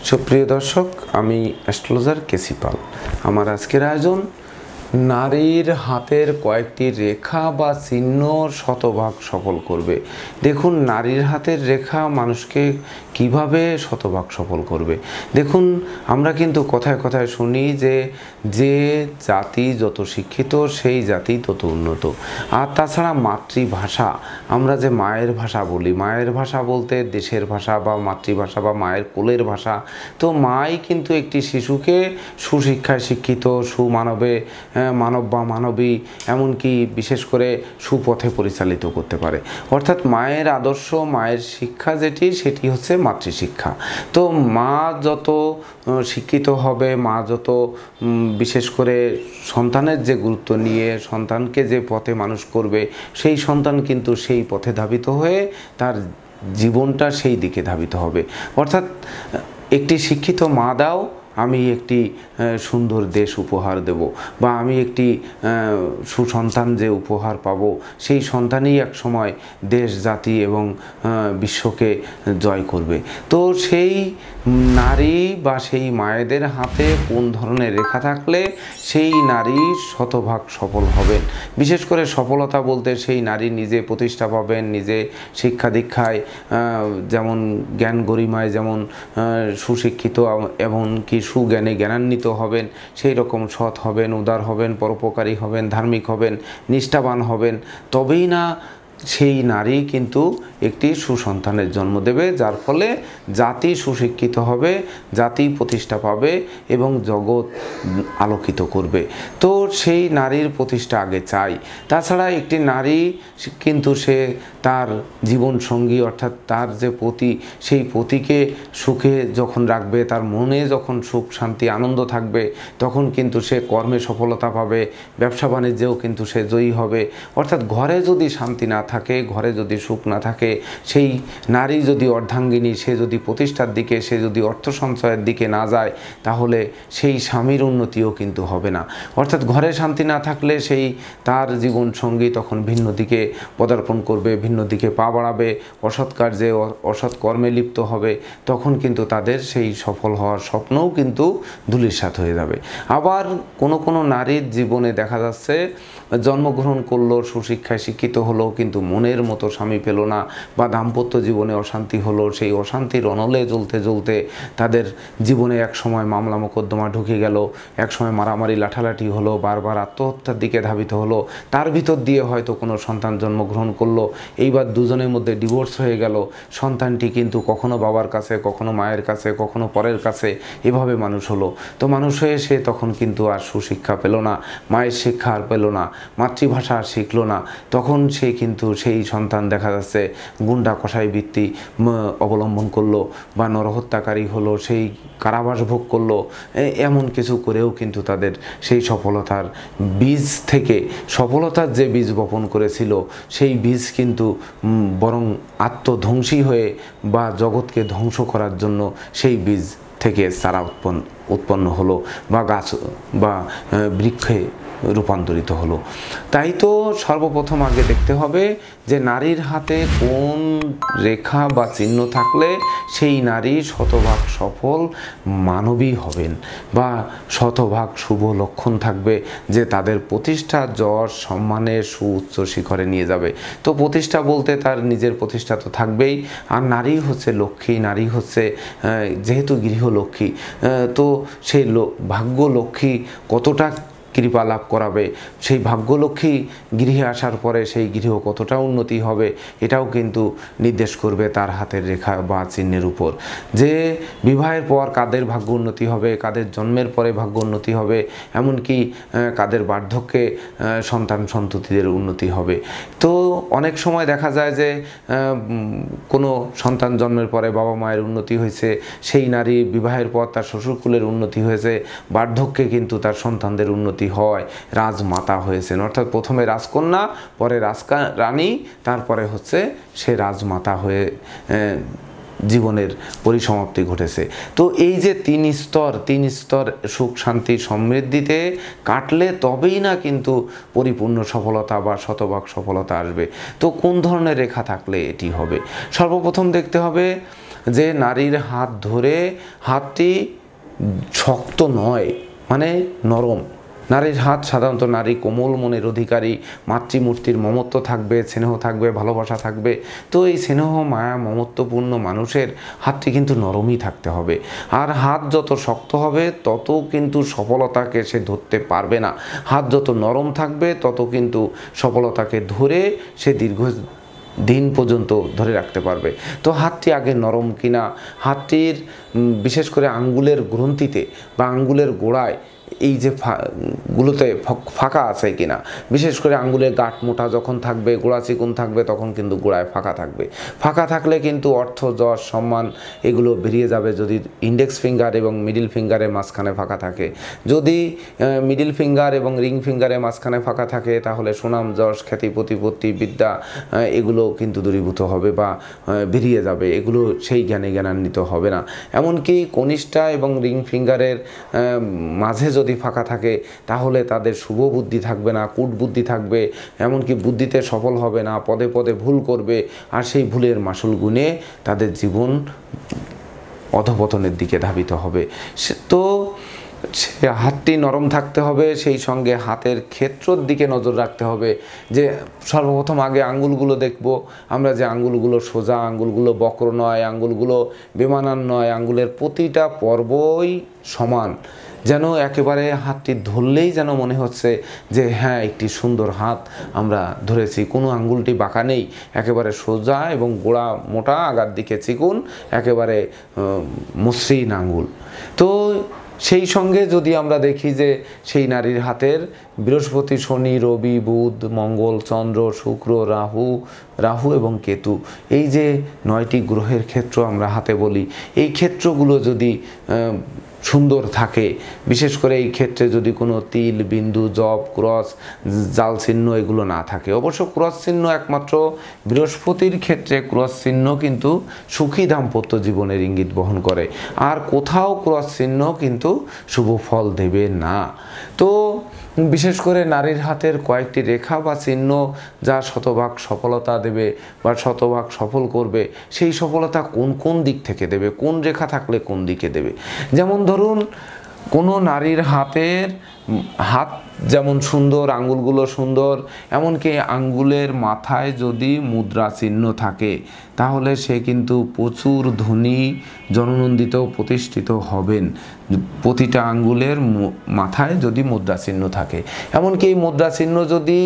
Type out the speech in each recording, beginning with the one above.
সুপ্রিয় দর্শক, আমি অ্যাস্ট্রোলজার কেসি পাল। আমার আজকের আয়োজন নারীর হাতের কয়েকটি রেখা বা চিহ্ন শতভাগ সফল করবে। দেখুন, নারীর হাতের রেখা মানুষকে কিভাবে শতভাগ সফল করবে। দেখুন, আমরা কিন্তু কথায় কথায় শুনি যে যে জাতি যত শিক্ষিত সেই জাতি তত উন্নত। আর তাছাড়া মাতৃভাষা, আমরা যে মায়ের ভাষা বলি, মায়ের ভাষা বলতে দেশের ভাষা বা মাতৃভাষা বা মায়ের কোলের ভাষা। তো মাই কিন্তু একটি শিশুকে সুশিক্ষায় শিক্ষিত, সুমানবে মানব বা মানবী, এমনকি বিশেষ করে সুপথে পরিচালিত করতে পারে। অর্থাৎ মায়ের আদর্শ, মায়ের শিক্ষা সেটি হচ্ছে মাতৃশিক্ষা। তো মা যত শিক্ষিত হবে, মা যত বিশেষ করে সন্তানের যে গুরুত্ব নিয়ে সন্তানকে যে পথে মানুষ করবে, সেই সন্তান কিন্তু সেই পথে ধাবিত হয়ে তার জীবনটা সেই দিকে ধাবিত হবে। অর্থাৎ একটি শিক্ষিত মা দাও, আমি একটি সুন্দর দেশ উপহার দেব, বা আমি একটি সুসন্তান যে উপহার পাব, সেই সন্তানই এক সময় দেশ, জাতি এবং বিশ্বকে জয় করবে। তো সেই নারী বা সেই মায়েদের হাতে কোন ধরনের রেখা থাকলে সেই নারী শতভাগ সফল হবেন। বিশেষ করে সফলতা বলতে সেই নারী নিজে প্রতিষ্ঠা পাবেন, নিজে শিক্ষা দীক্ষায় যেমন জ্ঞান গরিমায় যেমন সুশিক্ষিত এবং কি সুজ্ঞানে জ্ঞানান্বিত হবেন, সেই রকম সৎ হবেন, উদার হবেন, পরোপকারী হবেন, ধার্মিক হবেন, নিষ্ঠাবান হবেন। তবেই না সেই নারী কিন্তু একটি সুসন্তানের জন্ম দেবে, যার ফলে জাতি সুশিক্ষিত হবে, জাতি প্রতিষ্ঠা পাবে এবং জগৎ আলোকিত করবে। তো সেই নারীর প্রতিষ্ঠা আগে চাই। তাছাড়া একটি নারী কিন্তু সে তার জীবনসঙ্গী, অর্থাৎ তার যে পতি, সেই পতিকে সুখে যখন রাখবে, তার মনে যখন সুখ শান্তি আনন্দ থাকবে, তখন কিন্তু সে কর্মে সফলতা পাবে, ব্যবসা বাণিজ্যেও কিন্তু সে জয়ী হবে। অর্থাৎ ঘরে যদি শান্তি না থাকে, ঘরে যদি সুখ না থাকে, সেই নারী যদি অর্ধাঙ্গিনী, সে যদি প্রতিষ্ঠার দিকে, সে যদি অর্থ সঞ্চয়ের দিকে না যায়, তাহলে সেই স্বামীর উন্নতিও কিন্তু হবে না। অর্থাৎ ঘরে শান্তি না থাকলে সেই তার জীবনসঙ্গী তখন ভিন্ন দিকে পদার্পণ করবে, ভিন্ন দিকে পা বাড়াবে, অসৎ কার্যে অসৎ কর্মে লিপ্ত হবে, তখন কিন্তু তাদের সেই সফল হওয়ার স্বপ্নও কিন্তু ধূলিসাৎ হয়ে যাবে। আবার কোনো নারীর জীবনে দেখা যাচ্ছে জন্মগ্রহণ করলো, সুশিক্ষায় শিক্ষিত হলো, কিন্তু মনের মতো স্বামী পেল না, বা দাম্পত্য জীবনে অশান্তি হলো। সেই অশান্তির অনলে জ্বলতে জ্বলতে তাদের জীবনে এক সময় মামলা মোকদ্দমা ঢুকে গেল, এক সময় মারামারি লাঠালাঠি হলো, বারবার আত্মহত্যার দিকে ধাবিত হলো। তার ভিতর দিয়ে হয়তো কোনো সন্তান জন্মগ্রহণ করলো, এইবার দুজনের মধ্যে ডিভোর্স হয়ে গেল। সন্তানটি কিন্তু কখনো বাবার কাছে, কখনো মায়ের কাছে, কখনো পরের কাছে, এভাবে মানুষ হলো। তো মানুষ হয়ে সে তখন কিন্তু আর সুশিক্ষা পেল না, মায়ের শিক্ষা আর পেল না, মাতৃভাষা আর শিখলো না। তখন সে কিন্তু সেই সন্তান দেখা যাচ্ছে গুন্ডা কসাই বৃত্তি অবলম্বন করলো, বা নরহত্যাকারী হলো, সেই কারাবাস ভোগ করলো। এমন কিছু করেও কিন্তু তাদের সেই সফলতার বীজ থেকে, সফলতার যে বীজ বপন করেছিল, সেই বীজ কিন্তু বরং আত্মধ্বংসী হয়ে বা জগৎকে ধ্বংস করার জন্য সেই বীজ থেকে চারা উৎপন্ন হলো, বা গাছ বা বৃক্ষে রূপান্তরিত হলো। তাই তো সর্বপ্রথম আগে দেখতে হবে যে নারীর হাতে কোন রেখা বা চিহ্ন থাকলে সেই নারী শতভাগ সফল মানবী হবেন, বা শতভাগ শুভ লক্ষণ থাকবে যে তাদের প্রতিষ্ঠা যশ সম্মানের সুউচ্চ শিখরে নিয়ে যাবে। তো প্রতিষ্ঠা বলতে তার নিজের প্রতিষ্ঠা তো থাকবেই, আর নারী হচ্ছে লক্ষ্মী, নারী হচ্ছে যেহেতু গৃহলক্ষ্মী, তো সেই ভাগ্য লক্ষ্মী কতটা কৃপা লাভ করাবে, সেই ভাগ্যলক্ষ্মী গৃহে আসার পরে সেই গৃহ কতটা উন্নতি হবে, এটাও কিন্তু নির্দেশ করবে তার হাতের রেখা বা চিহ্নের উপর। যে বিবাহের পর কাদের ভাগ্য উন্নতি হবে, কাদের জন্মের পরে ভাগ্য উন্নতি হবে, এমনকি কাদের বার্ধক্যে সন্তান সন্ততিদের উন্নতি হবে। তো অনেক সময় দেখা যায় যে কোনো সন্তান জন্মের পরে বাবা মায়ের উন্নতি হয়েছে, সেই নারী বিবাহের পর তার শ্বশুরকুলের উন্নতি হয়েছে, বার্ধক্যে কিন্তু তার সন্তানদের উন্নতি হয়, রাজমাতা হয়েছেন। অর্থাৎ প্রথমে রাজকন্যা, পরে রানী, তারপরে হচ্ছে সে রাজমাতা হয়ে জীবনের পরিসমাপ্তি ঘটেছে। তো এই যে তিন স্তর সুখ শান্তি সমৃদ্ধিতে কাটলে তবেই না কিন্তু পরিপূর্ণ সফলতা বা শতভাগ সফলতা আসবে। তো কোন ধরনের রেখা থাকলে এটি হবে? সর্বপ্রথম দেখতে হবে যে নারীর হাত ধরে হাতটি শক্ত নয়, মানে নরম। নারীর হাত সাধারণত নারী কোমল মনের অধিকারী, মাতৃমূর্তির মমত্ব থাকবে, স্নেহ থাকবে, ভালোবাসা থাকবে। তো এই স্নেহ মায়া মমত্বপূর্ণ মানুষের হাতটি কিন্তু নরমই থাকতে হবে। আর হাত যত শক্ত হবে তত কিন্তু সফলতাকে সে ধরতে পারবে না। হাত যত নরম থাকবে তত কিন্তু সফলতাকে ধরে সে দীর্ঘ দিন পর্যন্ত ধরে রাখতে পারবে। তো হাতটি আগে নরম কিনা, হাতটির বিশেষ করে আঙ্গুলের গ্রন্থিতে বা আঙ্গুলের গোড়ায় এই যে গুলোতে ফাঁকা আছে কিনা, বিশেষ করে আঙ্গুলের গাঁট মোটা যখন থাকবে, গোড়া চিকুন থাকবে, তখন কিন্তু গোড়ায় ফাঁকা থাকবে। ফাঁকা থাকলে কিন্তু অর্থ, যশ, সম্মান এগুলো বেরিয়ে যাবে যদি ইন্ডেক্স ফিঙ্গার এবং মিডিল ফিঙ্গারের মাঝখানে ফাঁকা থাকে। যদি মিডিল ফিঙ্গার এবং রিং ফিঙ্গারের মাঝখানে ফাঁকা থাকে তাহলে সুনাম, যশ, খ্যাতি, প্রতিপত্তি, বিদ্যা এগুলো কিন্তু দূরীভূত হবে বা বেরিয়ে যাবে। এগুলো সেই জ্ঞানে জ্ঞানান্বিত হবে না। এমনকি কনিষ্ঠা এবং রিং ফিঙ্গারের মাঝে যদি ফাঁকা থাকে তাহলে তাদের শুভ বুদ্ধি থাকবে না, কূট বুদ্ধি থাকবে, এমনকি বুদ্ধিতে সফল হবে না, পদে পদে ভুল করবে। আর সেই ভুলের মাসুল গুণে তাদের জীবন অধঃপতনের দিকে ধাবিত হবে। তো সে হাতটি নরম থাকতে হবে, সেই সঙ্গে হাতের ক্ষেত্রর দিকে নজর রাখতে হবে। যে সর্বপ্রথম আগে আঙ্গুলগুলো দেখব আমরা, যে আঙ্গুলগুলো সোজা, আঙ্গুলগুলো বক্র নয়, আঙ্গুলগুলো বেমানান নয়, আঙ্গুলের প্রতিটা পর্বই সমান, যেন একেবারে হাতটি ধরলেই যেন মনে হচ্ছে যে হ্যাঁ একটি সুন্দর হাত আমরা ধরেছি। কোনো আঙ্গুলটি বাঁকা নেই, একেবারে সোজা এবং গোড়া মোটা, আগার দিকে চিকুন, একেবারে মসৃণ আঙ্গুল। তো সেই সঙ্গে যদি আমরা দেখি যে সেই নারীর হাতের বৃহস্পতি, শনি, রবি, বুধ, মঙ্গল, চন্দ্র, শুক্র, রাহু এবং কেতু, এই যে 9টি গ্রহের ক্ষেত্র আমরা হাতে বলি, এই ক্ষেত্রগুলো যদি সুন্দর থাকে, বিশেষ করে এই ক্ষেত্রে যদি কোনো তিল, বিন্দু, জব, ক্রস, জাল চিহ্ন এগুলো না থাকে। অবশ্য ক্রস চিহ্ন একমাত্র বৃহস্পতির ক্ষেত্রে ক্রস চিহ্ন কিন্তু সুখী দাম্পত্য জীবনের ইঙ্গিত বহন করে, আর কোথাও ক্রস চিহ্ন কিন্তু শুভ ফল দেবে না। তো বিশেষ করে নারীর হাতের কয়েকটি রেখা বা চিহ্ন যা শতভাগ সফলতা দেবে বা শতভাগ সফল করবে, সেই সফলতা কোন কোন দিক থেকে দেবে, কোন রেখা থাকলে কোন দিকে দেবে। যেমন ধরুন কোনো নারীর হাত যেমন সুন্দর, আঙ্গুলগুলো সুন্দর, এমনকি আঙ্গুলের মাথায় যদি মুদ্রা চিহ্ন থাকে তাহলে সে কিন্তু প্রচুর ধনী, জননন্দিত, প্রতিষ্ঠিত হবেন। প্রতিটা আঙ্গুলের মাথায় যদি মুদ্রা চিহ্ন থাকে, এমনকি এই মুদ্রা চিহ্ন যদি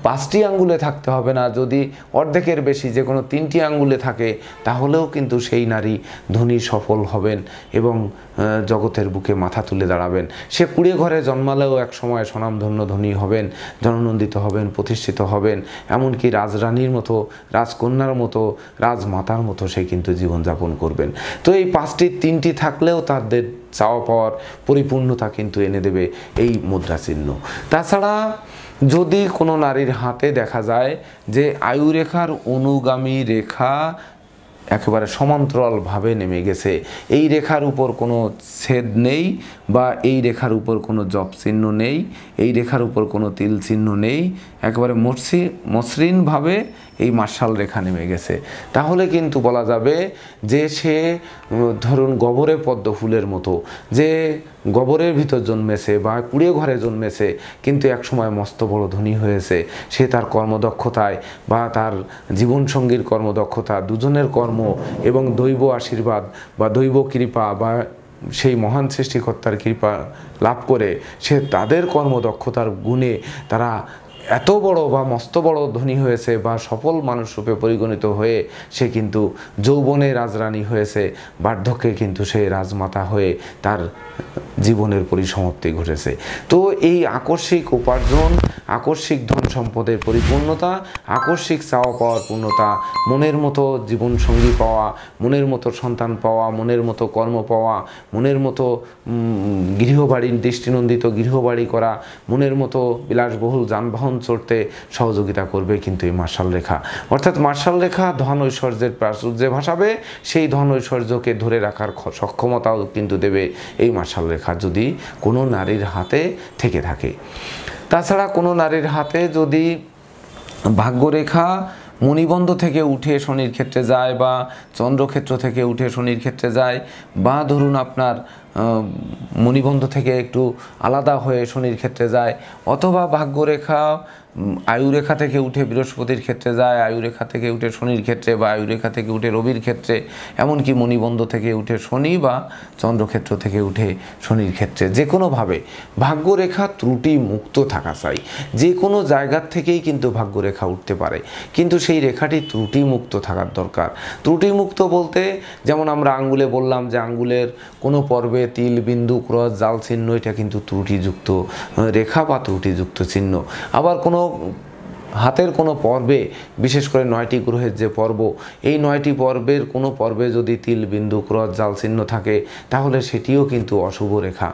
5টি আঙ্গুলে থাকতে হবে না, যদি অর্ধেকের বেশি যে কোনো 3টি আঙ্গুলে থাকে তাহলেও কিন্তু সেই নারী ধনী, সফল হবেন এবং জগতের বুকে মাথা তুলে দাঁড়াবেন। সে কুড়িয়ে ঘরে জন্মালেও এক সময় স্বনামধন্য ধনী হবেন, জননন্দিত হবেন, প্রতিষ্ঠিত হবেন, এমনকি রাজরানীর মতো, রাজকন্যার মতো, রাজমাতার মতো সে কিন্তু জীবনযাপন করবেন। তো এই 5টি 3টি থাকলেও তাদের চাওয়া পাওয়ার পরিপূর্ণতা কিন্তু এনে দেবে এই মুদ্রা চিহ্ন। তাছাড়া যদি কোনো নারীর হাতে দেখা যায় যে আয়ুরেখার অনুগামী রেখা একেবারে সমান্তরালভাবে নেমে গেছে, এই রেখার উপর কোনো ছেদ নেই বা এই রেখার উপর কোনো জপ চিহ্ন নেই, এই রেখার উপর কোনো তিল চিহ্ন নেই, একেবারে মসৃণভাবে এই মার্শাল রেখা নেমে গেছে, তাহলে কিন্তু বলা যাবে যে সে ধরুন গবরে পদ্ম ফুলের মতো, যে গবরের ভিতর জন্মেছে বা কুড়িয়ে ঘরে জন্মেছে কিন্তু একসময় মস্ত বড় ধনী হয়েছে। সে তার কর্মদক্ষতায় বা তার জীবনসঙ্গীর কর্মদক্ষতা, দুজনের কর্ম এবং দৈব আশীর্বাদ বা দৈব কৃপা বা সেই মহান সৃষ্টিকর্তার কৃপা লাভ করে সে তাদের কর্মদক্ষতার গুণে তারা এত বড় বা মস্ত বড় ধনী হয়েছে বা সফল মানুষ রূপে পরিগণিত হয়ে সে কিন্তু যৌবনে রাজরানী হয়েছে, বার্ধক্যে কিন্তু সে রাজমাতা হয়ে তার জীবনের পরিসমাপ্তি ঘটেছে। তো এই আকস্মিক উপার্জন, আকস্মিক ধন সম্পদের পরিপূর্ণতা, আকস্মিক চাওয়া পাওয়ার পূর্ণতা, মনের মতো জীবনসঙ্গী পাওয়া, মনের মতো সন্তান পাওয়া, মনের মতো কর্ম পাওয়া, মনের মতো গৃহবাড়ির দৃষ্টিনন্দিত গৃহবাড়ি করা, মনের মতো বিলাসবহুল যানবাহন চড়তে সহযোগিতা করবে কিন্তু এই মার্শাল রেখা। অর্থাৎ মার্শাল রেখা ধন ঐশ্বর্যের প্রাচুর্যে ভাসাবে, সেই ধন ঐশ্বর্যকে ধরে রাখার সক্ষমতাও কিন্তু দেবে এই মার্শাল রেখা যদি কোনো নারীর হাতে থেকে থাকে। তাছাড়া কোনো নারীর হাতে যদি ভাগ্যরেখা মণিবন্ধ থেকে উঠে শনির ক্ষেত্রে যায়, বা চন্দ্রক্ষেত্র থেকে উঠে শনির ক্ষেত্রে যায়, বা ধরুন আপনার মণিবন্ধ থেকে একটু আলাদা হয়ে শনির ক্ষেত্রে যায়, অথবা ভাগ্যরেখা আয়ুরেখা থেকে উঠে বৃহস্পতির ক্ষেত্রে যায়, আয়ুরেখা থেকে উঠে শনির ক্ষেত্রে, বা আয়ুরেখা থেকে উঠে রবির ক্ষেত্রে, এমনকি মণিবন্ধ থেকে উঠে শনি বা চন্দ্রক্ষেত্র থেকে উঠে শনির ক্ষেত্রে। যে কোনোভাবে ভাগ্যরেখা ত্রুটি মুক্ত থাকা চাই। যে কোনো জায়গার থেকেই কিন্তু ভাগ্যরেখা উঠতে পারে, কিন্তু সেই রেখাটি ত্রুটি মুক্ত থাকার দরকার। ত্রুটি মুক্ত বলতে যেমন আমরা আঙ্গুলে বললাম যে আঙ্গুলের কোনো পর্বে তিল, বিন্দু, ক্রস, জাল চিহ্ন, এটা কিন্তু ত্রুটিযুক্ত রেখা বা ত্রুটিযুক্ত চিহ্ন। আবার কোনো হাতের কোনো পর্বে, বিশেষ করে 9টি গ্রহের যে পর্ব, এই 9টি পর্বের কোনো পর্বে যদি তিল, বিন্দু, ক্রস, জাল চিহ্ন থাকে, তাহলে সেটিও কিন্তু অশুভ রেখা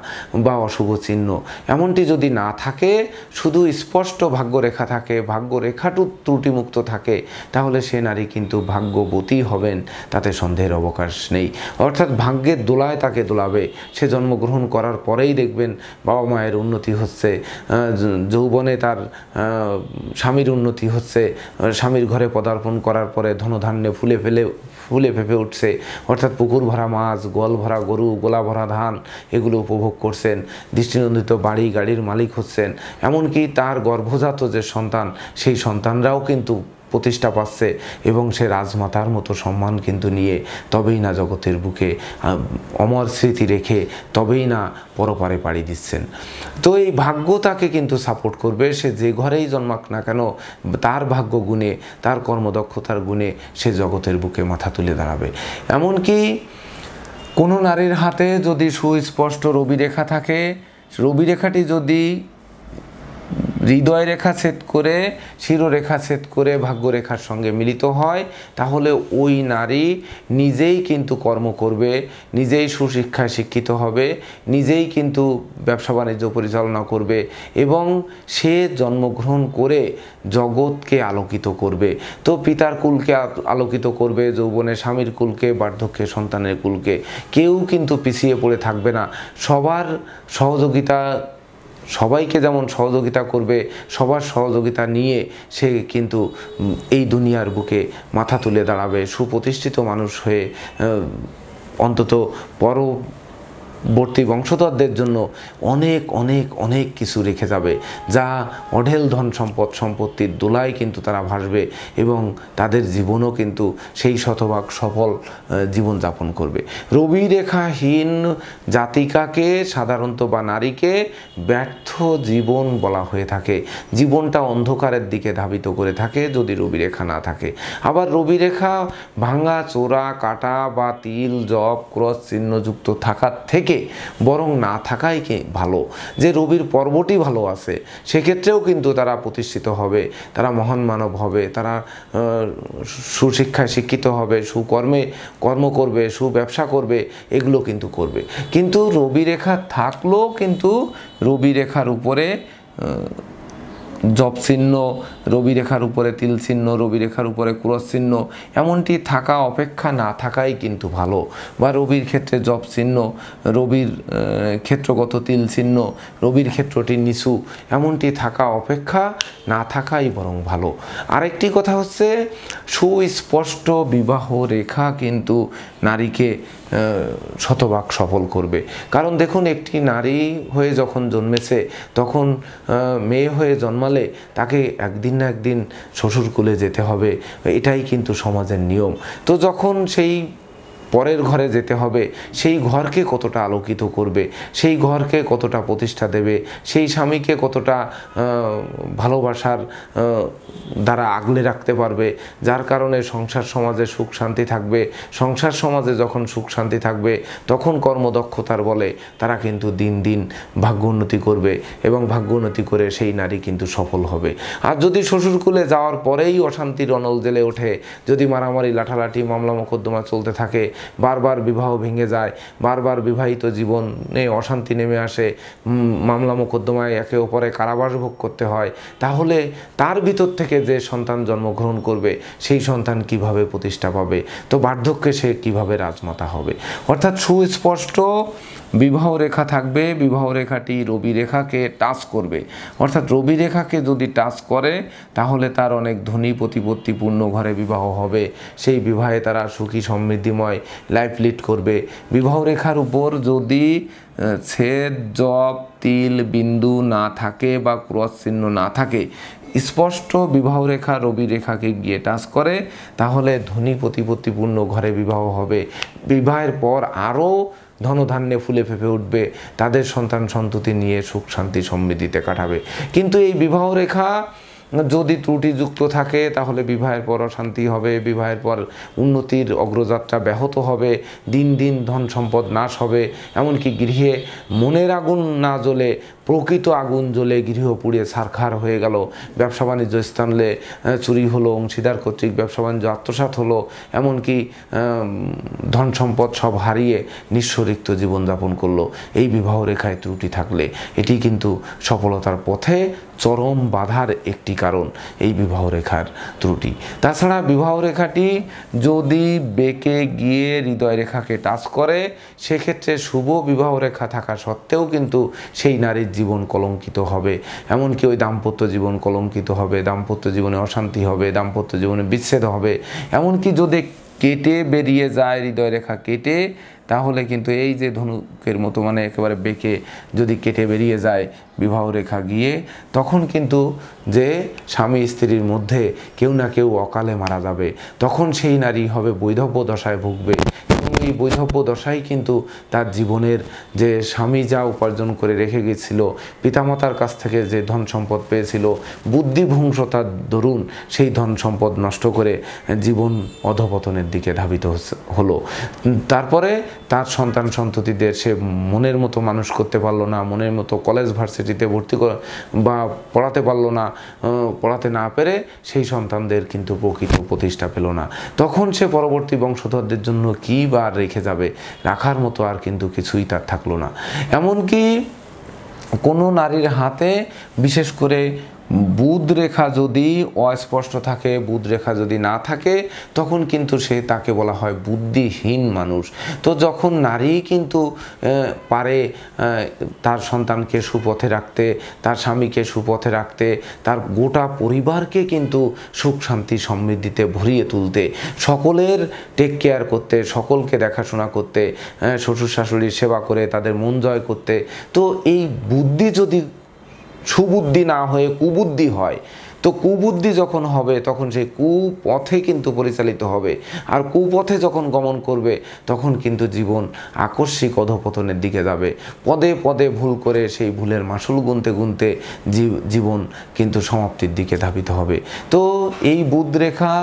বা অশুভ চিহ্ন। এমনটি যদি না থাকে, শুধু স্পষ্ট ভাগ্যরেখা থাকে, ভাগ্যরেখাটু ত্রুটিমুক্ত থাকে, তাহলে সে নারী কিন্তু ভাগ্যবতী হবেন, তাতে সন্দেহের অবকাশ নেই। অর্থাৎ ভাগ্যের দোলায় তাকে দোলাবে। সে জন্মগ্রহণ করার পরেই দেখবেন বাবা মায়ের উন্নতি হচ্ছে, যৌবনে তার স্বামীর উন্নতি হচ্ছে, স্বামীর ঘরে পদার্পণ করার পরে ধনধান্যে ফুলে ফেঁপে উঠছে, অর্থাৎ পুকুর ভরা মাছ, গোয়াল ভরা গরু, গোলা ভরা ধান, এগুলো উপভোগ করছেন, দৃষ্টিনন্দিত বাড়ি গাড়ির মালিক হচ্ছেন। এমনকি তার গর্ভজাত যে সন্তান, সেই সন্তানরাও কিন্তু প্রতিষ্ঠা পাচ্ছে, এবং সে রাজমাতার মতো সম্মান কিন্তু নিয়ে তবেই না জগতের বুকে অমর স্মৃতি রেখে তবেই না পরপারে পাড়ি দিচ্ছেন। তো এই ভাগ্য তাকে কিন্তু সাপোর্ট করবে। সে যে ঘরেই জন্মাক না কেন, তার ভাগ্য গুণে, তার কর্মদক্ষতার গুণে সে জগতের বুকে মাথা তুলে দাঁড়াবে। এমনকি কোনো নারীর হাতে যদি সুস্পষ্ট রবিরেখা থাকে, রবিরেখাটি যদি হৃদয় রেখা ছেদ করে, শিরোরেখা ছেদ করে ভাগ্যরেখার সঙ্গে মিলিত হয়, তাহলে ওই নারী নিজেই কিন্তু কর্ম করবে, নিজেই সুশিক্ষায় শিক্ষিত হবে, নিজেই কিন্তু ব্যবসা বাণিজ্য পরিচালনা করবে, এবং সে জন্মগ্রহণ করে জগৎকে আলোকিত করবে। তো পিতার কুলকে আলোকিত করবে, যৌবনে স্বামীর কুলকে, বার্ধক্যে সন্তানের কুলকে। কেউ কিন্তু পিছিয়ে পড়ে থাকবে না। সবার সহযোগিতা, সবাইকে যেমন সহযোগিতা করবে, সবার সহযোগিতা নিয়ে সে কিন্তু এই দুনিয়ার বুকে মাথা তুলে দাঁড়াবে, সুপ্রতিষ্ঠিত মানুষ হয়ে অন্তত পরবর্তী বংশধরদের জন্য অনেক অনেক অনেক কিছু রেখে যাবে, যা অঢেল ধন সম্পত্তির দোলায় কিন্তু তারা ভাসবে, এবং তাদের জীবনও কিন্তু সেই শতভাগ সফল জীবনযাপন করবে। রবি রেখাহীন জাতিকাকে সাধারণত বা নারীকে ব্যর্থ জীবন বলা হয়ে থাকে। জীবনটা অন্ধকারের দিকে ধাবিত করে থাকে যদি রবি রেখা না থাকে। আবার রবি রেখা ভাঙা, চোরা, কাটা বা তিল, জব, ক্রস চিহ্নযুক্ত থাকার থেকে বরং না থাকাই ভালো। যে রবির পর্বটি ভালো আছে, সেক্ষেত্রেও কিন্তু তারা প্রতিষ্ঠিত হবে, তারা মহান মানব হবে, তারা সুশিক্ষায় শিক্ষিত হবে, কর্ম করবে, সুব্যবসা করবে, এগুলো কিন্তু করবে। কিন্তু রবি রেখা থাকলেও কিন্তু রবি রেখার উপরে জব চিহ্ন, রবি রেখার উপরে তিল চিহ্ন, রবি রেখার উপরে ক্রস চিহ্ন, এমনটি থাকা অপেক্ষা না থাকাই কিন্তু ভালো। বা রবির ক্ষেত্রে জব চিহ্ন, রবির ক্ষেত্রগত তিল চিহ্ন, রবির ক্ষেত্রটি নিচু, এমনটি থাকা অপেক্ষা না থাকাই বরং ভালো। আরেকটি কথা হচ্ছে, সুস্পষ্ট বিবাহ রেখা কিন্তু নারীকে শতভাগ সফল করবে। কারণ দেখুন, একটি নারী হয়ে যখন জন্মেছে, তখন মেয়ে হয়ে জন্মালে তাকে একদিন না একদিন শ্বশুরকুলে যেতে হবে, এটাই কিন্তু সমাজের নিয়ম। তো যখন সেই পরের ঘরে যেতে হবে, সেই ঘরকে কতটা আলোকিত করবে, সেই ঘরকে কতটা প্রতিষ্ঠা দেবে, সেই স্বামীকে কতটা ভালোবাসার দ্বারা আগলে রাখতে পারবে, যার কারণে সংসার সমাজে সুখ শান্তি থাকবে। সংসার সমাজে যখন সুখ শান্তি থাকবে, তখন কর্মদক্ষতার বলে তারা কিন্তু দিন দিন ভাগ্য উন্নতি করবে, এবং ভাগ্য উন্নতি করে সেই নারী কিন্তু সফল হবে। আর যদি শ্বশুরকুলে যাওয়ার পরেই অশান্তির অনল জেলে ওঠে, যদি মারামারি, লাঠালাঠি, মামলা মোকদ্দমা চলতে থাকে, বারবার বিবাহ ভেঙে যায়, বারবার বিবাহিত জীবনে অশান্তি নেমে আসে, মামলা মোকদ্দমায় একে অপরে কারাবাস ভোগ করতে হয়, তাহলে তার ভিতর থেকে যে সন্তান জন্মগ্রহণ করবে, সেই সন্তান কিভাবে প্রতিষ্ঠা পাবে? তো বার্ধক্যে সে কিভাবে রাজমাতা হবে? অর্থাৎ সুস্পষ্ট বিবাহ রেখা থাকবে, বিবাহ রেখাটি রবি রেখাকে টাচ করবে, অর্থাৎ রবি রেখাকে যদি টাচ করে তাহলে তার অনেক ধনী প্রতিপত্তিপূর্ণ ঘরে বিবাহ হবে, সেই বিবাহে তারা সুখী সমৃদ্ধিময় লাইফ লিড করবে। বিবাহ রেখার উপর যদি ছেদ, জব, তিল, বিন্দু না থাকে বা ক্রস চিহ্ন না থাকে, স্পষ্ট বিবাহ রেখা রবি রেখাকে গিয়ে টাচ করে, তাহলে ধনী প্রতিপত্তিপূর্ণ ঘরে বিবাহ হবে। বিবাহের পর আরও ধনধান্যে ফুলে ফেঁপে উঠবে, তাদের সন্তান সন্ততি নিয়ে সুখ শান্তি সমৃদ্ধিতে কাটাবে। কিন্তু এই বিবাহ রেখা যদি ত্রুটিযুক্ত থাকে তাহলে বিবাহের পর অশান্তি হবে, বিবাহের পর উন্নতির অগ্রযাত্রা ব্যাহত হবে, দিন দিন ধন সম্পদ নাশ হবে, এমনকি গৃহে মনের আগুন না জ্বলে প্রকৃত আগুন জ্বলে গৃহ পুড়িয়ে ছারখার হয়ে গেল, ব্যবসা বাণিজ্য স্থানে চুরি হলো, অংশীদার কর্তৃক ব্যবসা বাণিজ্য আত্মসাৎ হলো, এমনকি ধন সম্পদ সব হারিয়ে নিঃস্বরিক্ত জীবনযাপন করলো। এই বিবাহ রেখায় ত্রুটি থাকলে এটি কিন্তু সফলতার পথে চরম বাধার একটি কারণ, এই বিবাহ রেখার ত্রুটি। তাছাড়া বিবাহ রেখাটি যদি বেঁকে গিয়ে হৃদয় রেখাকে টাচ করে, সেক্ষেত্রে শুভ বিবাহ রেখা থাকা সত্ত্বেও কিন্তু সেই নারীর জীবন কলঙ্কিত হবে, এমনকি ওই দাম্পত্য জীবন কলঙ্কিত হবে, দাম্পত্য জীবনে অশান্তি হবে, দাম্পত্য জীবনে বিচ্ছেদ হবে। এমনকি যদি কেটে বেরিয়ে যায় হৃদয় রেখা কেটে, তাহলে কিন্তু এই যে ধনুকের মতো মানে একেবারে বেঁকে যদি কেটে বেরিয়ে যায় বিবাহ রেখা গিয়ে, তখন কিন্তু যে স্বামী স্ত্রীর মধ্যে কেউ না কেউ অকালে মারা যাবে, তখন সেই নারী হবে বৈধব্য দশায় ভুগবে। এবং এই বৈধব্য দশাই কিন্তু তার জীবনের যে স্বামী যা উপার্জন করে রেখে গেছিল, পিতামাতার কাছ থেকে যে ধন সম্পদ পেয়েছিল, বুদ্ধিভ্রংশতার দরুন সেই ধন সম্পদ নষ্ট করে জীবন অধপতনের দিকে ধাবিত হলো। তারপরে তার সন্তান সন্ততিদের সে মনের মতো মানুষ করতে পারলো না, মনের মতো কলেজ ভার্সিটিতে ভর্তি বা পড়াতে পারলো না, পড়াতে না পেরে সেই সন্তানদের কিন্তু প্রকৃত প্রতিষ্ঠা পেল না। তখন সে পরবর্তী বংশধরদের জন্য কী বা রেখে যাবে, রাখার মতো আর কিন্তু কিছুই তার থাকলো না। এমনকি কোনো নারীর হাতে বিশেষ করে বুধ রেখা যদি অস্পষ্ট থাকে, বুধ রেখা যদি না থাকে, তখন কিন্তু তাকে বলা হয় বুদ্ধিহীন মানুষ। তো যখন নারী কিন্তু পারে তার সন্তানকে সুপথে রাখতে, তার স্বামীকে সুপথে রাখতে, তার গোটা পরিবারকে কিন্তু সুখ শান্তি সমৃদ্ধিতে ভরিয়ে তুলতে, সকলের টেক কেয়ার করতে, সকলকে দেখাশোনা করতে, শ্বশুর শাশুড়ির সেবা করে তাদের মন জয় করতে, তো এই বুদ্ধি যদি সুবুদ্ধি না হয়ে কুবুদ্ধি হয়, তো কুবুদ্ধি যখন হবে তখন সেই কুপথে কিন্তু পরিচালিত হবে, আর কুপথে যখন গমন করবে তখন কিন্তু জীবন আকস্মিক অধপতনের দিকে যাবে। পদে পদে ভুল করে সেই ভুলের মাসুল গুনতে গুনতে জীবন কিন্তু সমাপ্তির দিকে ধাবিত হবে। তো এই বুধ রেখা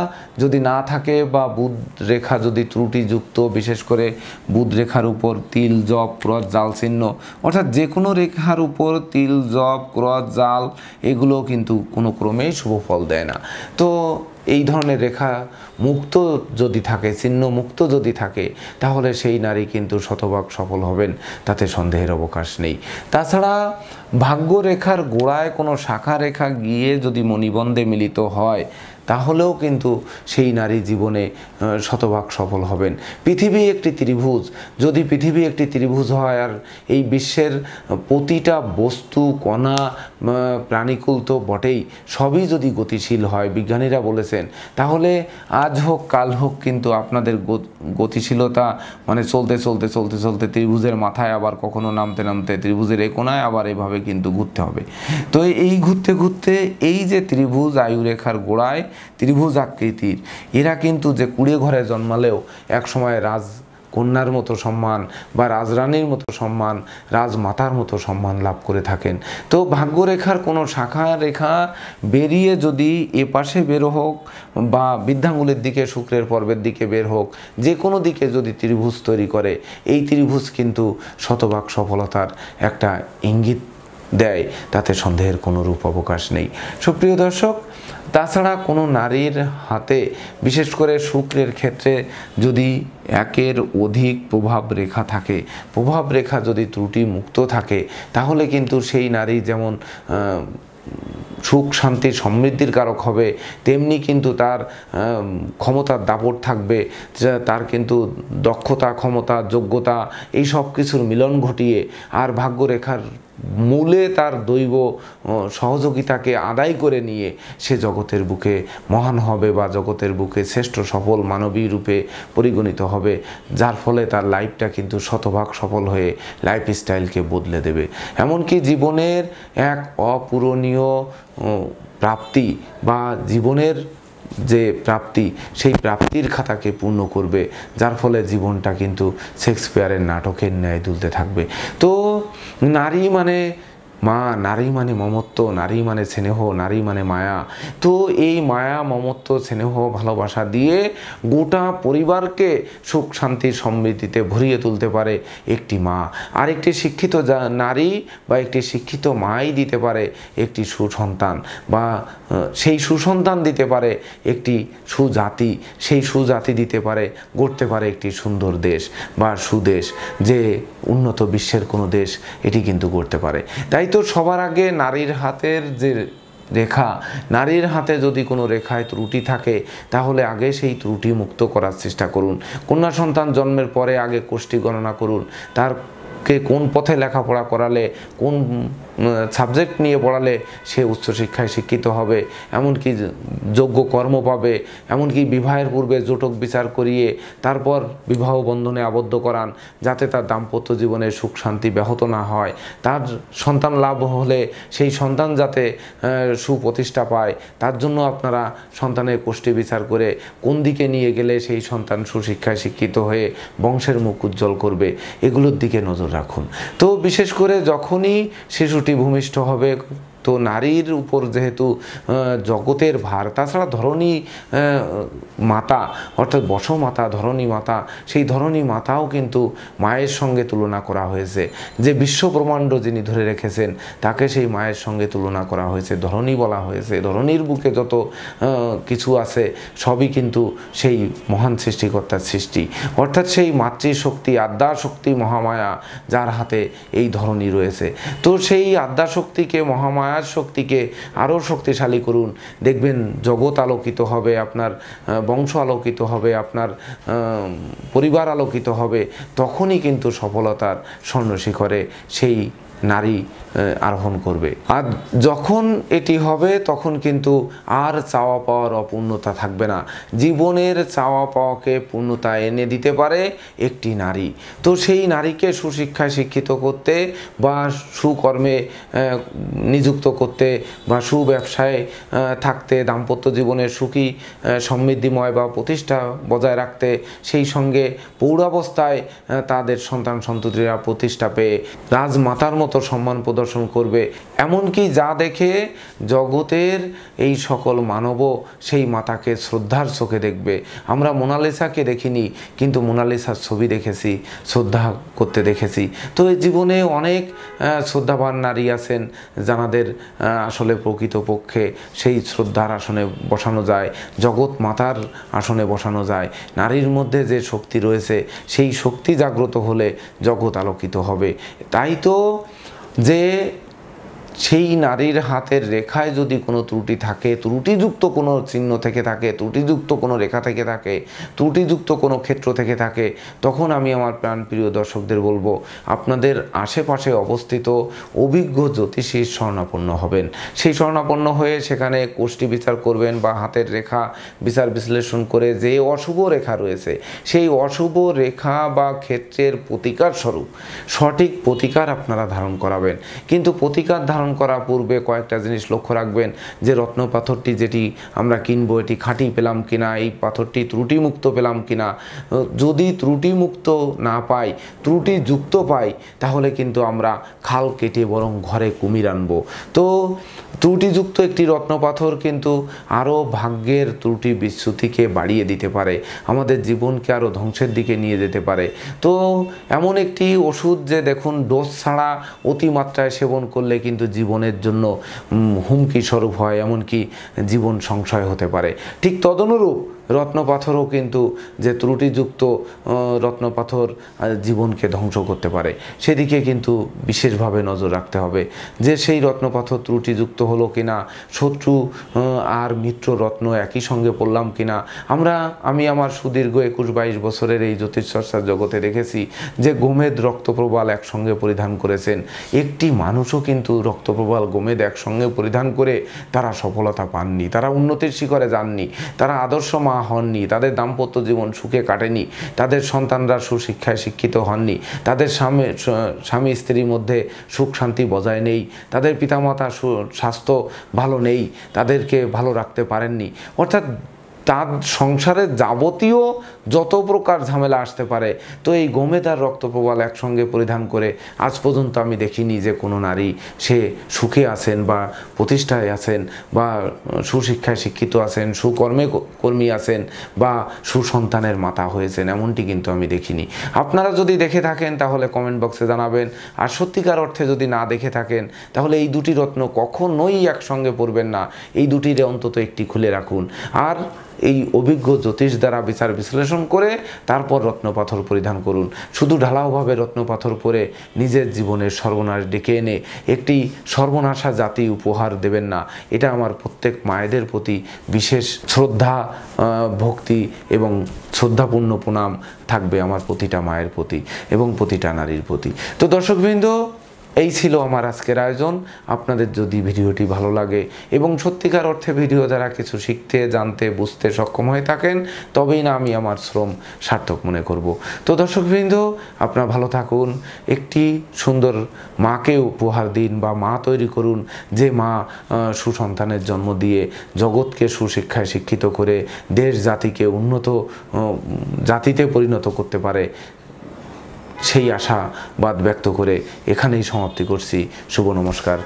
যদি না থাকে বা বুধ রেখা যদি ত্রুটিযুক্ত, বিশেষ করে বুধ রেখার উপর তিল, জব, ক্রস, জাল চিহ্ন, অর্থাৎ যে কোনো রেখার উপর তিল, জব, ক্রস, জাল এগুলো কিন্তু কোনো ক্রমে শুভ ফল দেয় না। তো এই ধরনের রেখা মুক্ত যদি থাকে, চিহ্ন মুক্ত যদি থাকে, তাহলে সেই নারী কিন্তু শতভাগ সফল হবেন, তাতে সন্দেহের অবকাশ নেই। তাছাড়া ভাগ্য রেখার গোড়ায় কোনো শাখা রেখা গিয়ে যদি মণিবন্ধে মিলিত হয়, তাহলেও কিন্তু সেই নারী জীবনে শতভাগ সফল হবেন। পৃথিবী একটি ত্রিভুজ, যদি পৃথিবী একটি ত্রিভুজ হয় আর এই বিশ্বের প্রতিটা বস্তু, কণা, প্রাণীকুল তো বটেই, সবই যদি গতিশীল হয়, বিজ্ঞানীরা বলেছেন, তাহলে আজ হোক কাল হোক কিন্তু আপনাদের গতিশীলতা মানে চলতে চলতে চলতে চলতে ত্রিভুজের মাথায় আবার কখনো নামতে নামতে ত্রিভুজের এই কোণায় আবার এভাবে কিন্তু ঘুরতে হবে। তো এই ঘুরতে ঘুরতে এই যে ত্রিভুজ আয়ুরেখার গোড়ায় ত্রিভুজ আকৃতির, এরা কিন্তু যে কুড়িয়ে ঘরে জন্মালেও একসময় রাজকন্যার মতো সম্মান বা রাজরানীর মতো সম্মান, রাজমাতার মতো সম্মান লাভ করে থাকেন। তো ভাগ্যরেখার কোনো শাখা রেখা বেরিয়ে যদি এ পাশে বের হোক বা বৃদ্ধাঙ্গুলের দিকে, শুক্রের পর্বের দিকে বের হোক, যে কোনো দিকে যদি ত্রিভুজ তৈরি করে, এই ত্রিভুজ কিন্তু শতভাগ সফলতার একটা ইঙ্গিত দেয়, তাতে সন্দেহের কোনো রূপ অবকাশ নেই। সুপ্রিয় দর্শক, তাছাড়া কোনো নারীর হাতে বিশেষ করে শুক্রের ক্ষেত্রে যদি একের অধিক প্রভাব রেখা থাকে, প্রভাব রেখা যদি ত্রুটি মুক্ত থাকে, তাহলে কিন্তু সেই নারী যেমন সুখ শান্তি সমৃদ্ধির কারক হবে, তেমনি কিন্তু তার ক্ষমতার দাপট থাকবে, তার কিন্তু দক্ষতা ক্ষমতা যোগ্যতা এই সব কিছুর মিলন ঘটিয়ে আর ভাগ্যরেখার মূলে তার দৈব সহযোগিতাকে আদায় করে নিয়ে সে জগতের বুকে মহান হবে বা জগতের বুকে শ্রেষ্ঠ সফল মানবী রূপে পরিগণিত হবে, যার ফলে তার লাইফটা কিন্তু শতভাগ সফল হয়ে লাইফস্টাইলকে বদলে দেবে। এমনকি জীবনের এক অপূরণীয় প্রাপ্তি বা জীবনের যে প্রাপ্তি সেই প্রাপ্তির খাতাকে পূর্ণ করবে, যার ফলে জীবনটা কিন্তু শেক্সপিয়ারের নাটকের ন্যায় দুলতে থাকবে। তো নারী মানে মা, নারী মানে মমত্ব, নারী মানে স্নেহ, নারী মানে মায়া। তো এই মায়া মমত্ব স্নেহ ভালোবাসা দিয়ে গোটা পরিবারকে সুখ শান্তি সমৃদ্ধিতে ভরিয়ে তুলতে পারে একটি মা। আর একটি শিক্ষিত নারী বা একটি শিক্ষিত মাই দিতে পারে একটি সুসন্তান, বা সেই সুসন্তান দিতে পারে একটি সুজাতি, সেই সুজাতি দিতে পারে গড়তে পারে একটি সুন্দর দেশ বা সুদেশ, যে উন্নত বিশ্বের কোনো দেশ এটি কিন্তু গড়তে পারে। তাই তো সবার আগে নারীর হাতের যে রেখা, নারীর হাতে যদি কোনো রেখায় ত্রুটি থাকে তাহলে আগে সেই ত্রুটি মুক্ত করার চেষ্টা করুন। কন্যা সন্তান জন্মের পরে আগে কোষ্ঠী গণনা করুন, তারকে কোন পথে লেখাপড়া করালে, কোন সাবজেক্ট নিয়ে পড়ালে সে উচ্চশিক্ষায় শিক্ষিত হবে, এমনকি যোগ্য কর্ম পাবে, এমনকি বিবাহের পূর্বে জটক বিচার করিয়ে তারপর বিবাহ বন্ধনে আবদ্ধ করান, যাতে তার দাম্পত্য জীবনে সুখ শান্তি ব্যাহত না হয়। তার সন্তান লাভ হলে সেই সন্তান যাতে সুপ্রতিষ্ঠা পায়, তার জন্য আপনারা সন্তানের কোষ্ঠী বিচার করে কোন দিকে নিয়ে গেলে সেই সন্তান সুশিক্ষায় শিক্ষিত হয়ে বংশের মুখ উজ্জ্বল করবে, এগুলোর দিকে নজর রাখুন। তো বিশেষ করে যখনই শিশুটি ভূমিষ্ঠ হবে, তো নারীর উপর যেহেতু জগতের ভার, তাছাড়া ধরণী মাতা অর্থাৎ বসমাতা, ধরণী মাতা, সেই ধরণী মাতাও কিন্তু মায়ের সঙ্গে তুলনা করা হয়েছে। যে বিশ্ব ব্রহ্মাণ্ড যিনি ধরে রেখেছেন তাকে সেই মায়ের সঙ্গে তুলনা করা হয়েছে, ধরণী বলা হয়েছে। ধরণীর বুকে যত কিছু আছে সবই কিন্তু সেই মহান সৃষ্টিকর্তার সৃষ্টি, অর্থাৎ সেই মাতৃশক্তি আদ্যাশক্তি মহামায়া, যার হাতে এই ধরণী রয়েছে। তো সেই আদ্যাশক্তিকে মহামায়া শক্তিকে আরও শক্তিশালী করুন, দেখবেন জগৎ আলোকিত হবে, আপনার বংশ আলোকিত হবে, আপনার পরিবার আলোকিত হবে। তখনই কিন্তু সফলতার স্বর্ণশিখরে সেই নারী আরোহণ করবে। আর যখন এটি হবে তখন কিন্তু আর চাওয়া পাওয়ার অপূর্ণতা থাকবে না। জীবনের চাওয়া পাওয়াকে পূর্ণতা এনে দিতে পারে একটি নারী। তো সেই নারীকে সুশিক্ষায় শিক্ষিত করতে বা সুকর্মে নিযুক্ত করতে বা সুব্যবসায় থাকতে, দাম্পত্য জীবনের সুখী সমৃদ্ধিময় বা প্রতিষ্ঠা বজায় রাখতে, সেই সঙ্গে পৌরাবস্থায় তাদের সন্তান সন্ততিরা প্রতিষ্ঠা পেয়ে রাজমাতার মতো সম্মান প্রদর্শন করবে, এমনকি যা দেখে জগতের এই সকল মানবও সেই মাতাকে শ্রদ্ধার চোখে দেখবে। আমরা মোনালিসাকে দেখিনি, কিন্তু মোনালিসার ছবি দেখেছি, শ্রদ্ধা করতে দেখেছি। তো এই জীবনে অনেক শ্রদ্ধাবান নারী আছেন যাদের আসলে প্রকৃতপক্ষে সেই শ্রদ্ধার আসনে বসানো যায়, জগৎ মাতার আসনে বসানো যায়। নারীর মধ্যে যে শক্তি রয়েছে সেই শক্তি জাগ্রত হলে জগৎ আলোকিত হবে। তাই তো যে সেই নারীর হাতের রেখায় যদি কোনো ত্রুটি থাকে, ত্রুটিযুক্ত কোনো চিহ্ন থেকে থাকে, ত্রুটিযুক্ত কোনো রেখা থেকে থাকে, ত্রুটিযুক্ত কোনো ক্ষেত্র থেকে থাকে, তখন আমি আমার প্রাণপ্রিয় দর্শকদের বলবো আপনাদের আশেপাশে অবস্থিত অভিজ্ঞ জ্যোতিষীর শরণাপন্ন হবেন। সেই শরণাপন্ন হয়ে সেখানে কোষ্ঠী বিচার করবেন বা হাতের রেখা বিচার বিশ্লেষণ করে যে অশুভ রেখা রয়েছে সেই অশুভ রেখা বা ক্ষেত্রের প্রতিকার স্বরূপ সঠিক প্রতিকার আপনারা ধারণ করাবেন। কিন্তু প্রতিকার ধারণ করার পূর্বে কয়েকটা জিনিস লক্ষ্য রাখবেন, যে রত্ন পাথরটি যেটি আমরা কিনবো এটি খাঁটি পেলাম কিনা, এই পাথরটি ত্রুটিমুক্ত পেলাম কিনা। যদি ত্রুটিমুক্ত না পাই, ত্রুটিযুক্ত পাই, তাহলে কিন্তু আমরা খাল কেটে বরং ঘরে কুমির আনবো। তো ত্রুটিযুক্ত একটি রত্নপাথর কিন্তু আরও ভাগ্যের ত্রুটি বিচ্যুতিকে বাড়িয়ে দিতে পারে, আমাদের জীবনকে আরও ধ্বংসের দিকে নিয়ে যেতে পারে। তো এমন একটি ওষুধ যে দেখুন ডোজ ছাড়া অতিমাত্রায় সেবন করলে কিন্তু জীবনের জন্য হুমকি স্বরূপ হয়, এমনকি জীবন সংশয় হতে পারে। ঠিক তদনুরূপ রত্নপাথরও কিন্তু যে ত্রুটিযুক্ত রত্নপাথর জীবনকে ধ্বংস করতে পারে, সেদিকে কিন্তু বিশেষভাবে নজর রাখতে হবে যে সেই রত্নপাথর ত্রুটিযুক্ত হলো কিনা, শত্রু আর মিত্র রত্ন একই সঙ্গে পড়লাম কিনা। আমি আমার সুদীর্ঘ 21-22 বছরের এই জ্যোতিষচর্চার জগতে দেখেছি যে গোমেদ রক্তপ্রবাল একসঙ্গে পরিধান করেছেন। একটি মানুষও কিন্তু রক্তপ্রবাল গোমেদ একসঙ্গে পরিধান করে তারা সফলতা পাননি, তারা উন্নতির শিখরে যাননি, তারা আদর্শ মা হননি, তাদের দাম্পত্য জীবন সুখে কাটেনি, তাদের সন্তানরা সুশিক্ষায় শিক্ষিত হননি, তাদের স্বামী স্ত্রীর মধ্যে সুখ শান্তি বজায় নেই, তাদের পিতামাতা স্বাস্থ্য ভালো নেই, তাদেরকে ভালো রাখতে পারেননি। অর্থাৎ তার সংসারে যাবতীয় যত প্রকার ঝামেলা আসতে পারে, তো এই গোমেদ আর রক্তপ্রবাল একসঙ্গে পরিধান করে আজ পর্যন্ত আমি দেখিনি যে কোনো নারী সে সুখে আছেন বা প্রতিষ্ঠায় আছেন বা সুশিক্ষায় শিক্ষিত আছেন, কর্মী আছেন বা সুসন্তানের মাতা হয়েছেন, এমনটি কিন্তু আমি দেখিনি। আপনারা যদি দেখে থাকেন তাহলে কমেন্ট বক্সে জানাবেন, আর সত্যিকার অর্থে যদি না দেখে থাকেন তাহলে এই দুটি রত্ন কখনোই একসঙ্গে পরবেন না, এই দুটির অন্তত একটি খুলে রাখুন, আর এই অভিজ্ঞ জ্যোতিষ দ্বারা বিচার বিশ্লেষণ করে তারপর রত্নপাথর পরিধান করুন। শুধু ঢালাওভাবে রত্নপাথর পরে নিজের জীবনের সর্বনাশ ডেকে এনে একটি সর্বনাশা জাতি উপহার দেবেন না। এটা আমার প্রত্যেক মায়েদের প্রতি বিশেষ শ্রদ্ধা, ভক্তি এবং শ্রদ্ধাপূর্ণ প্রণাম থাকবে আমার প্রতিটা মায়ের প্রতি এবং প্রতিটা নারীর প্রতি। তো দর্শকবৃন্দ, এই ছিল আমার আজকের আয়োজন। আপনাদের যদি ভিডিওটি ভালো লাগে এবং সত্যিকার অর্থে ভিডিও দ্বারা কিছু শিখতে, জানতে, বুঝতে সক্ষম হয়ে থাকেন, তবেই না আমি আমার শ্রম সার্থক মনে করব। তো দর্শকবৃন্দ, আপনারা ভালো থাকুন, একটি সুন্দর মাকে উপহার দিন বা মা তৈরি করুন, যে মা সুসন্তানের জন্ম দিয়ে জগৎকে সুশিক্ষায় শিক্ষিত করে দেশ জাতিকে উন্নত জাতিতে পরিণত করতে পারে। সেই আশাবাদ ব্যক্ত করে এখানেই সমাপ্তি করছি। শুভ নমস্কার।